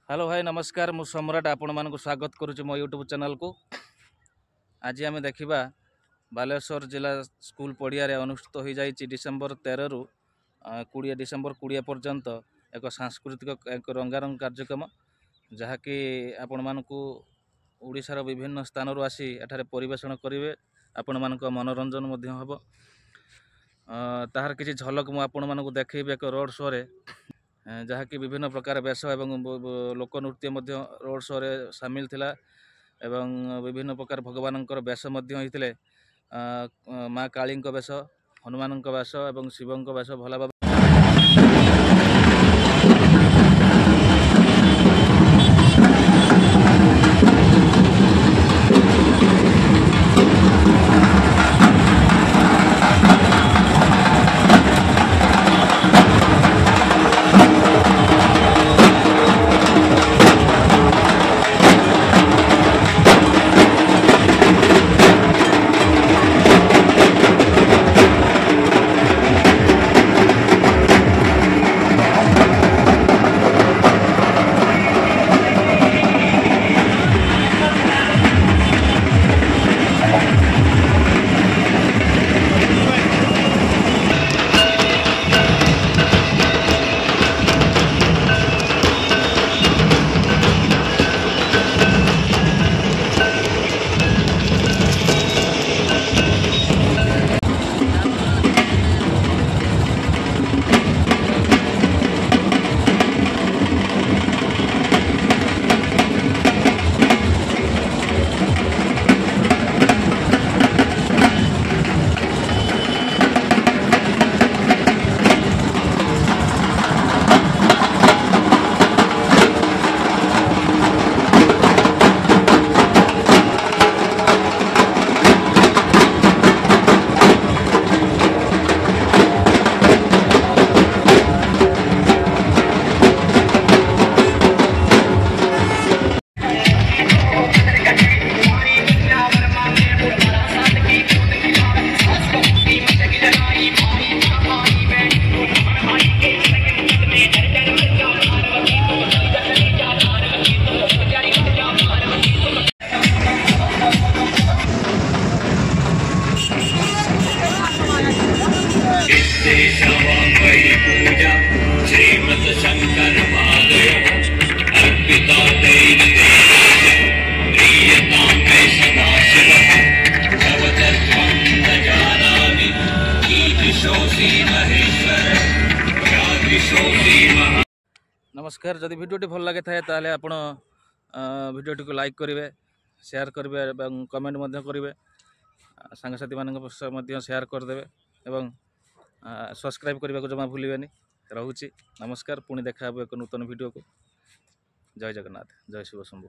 Hello भाई नमस्कार मु सम्राट आपण मानक स्वागत करुच्ची मो यूट्यूब चैनल को। आज आम देखा बालेश्वर जिला स्कूल पड़िया अनुष्ठित हो जाइए डिसेम्बर 13 रु 20 डिसेम्बर 20 पर्यंत एक सांस्कृतिक एक रंगारंग कार्यक्रम जहाँकि आपण मानक ओडिशार विभिन्न स्थान आसी एठारे परिवेषण करेंगे। आपण मानक मनोरंजन हम ताहार किसी झलक मुझे आपण मानक देखी एक रोड शो रे जहाँकि विभिन्न प्रकार वेश एवं लोकनृत्य रोड शो रे सामिल थिला एवं विभिन्न प्रकार भगवान वेश होते माँ काली वेश हनुमान वेश एवं शिव वेश भला भाव नमस्कार। जदि भिडियोटी भल लगे ताले आपण भिडियोटी को लाइक करेंगे, शेयर करेंगे और कमेंट करेंगे, सांगसाथी मान शेयर करदे और सब्सक्राइब करने को जमा भूलें। रोचे नमस्कार। पुणी देखा एक नूतन वीडियो को। जय जगन्नाथ, जय शिव शंभु।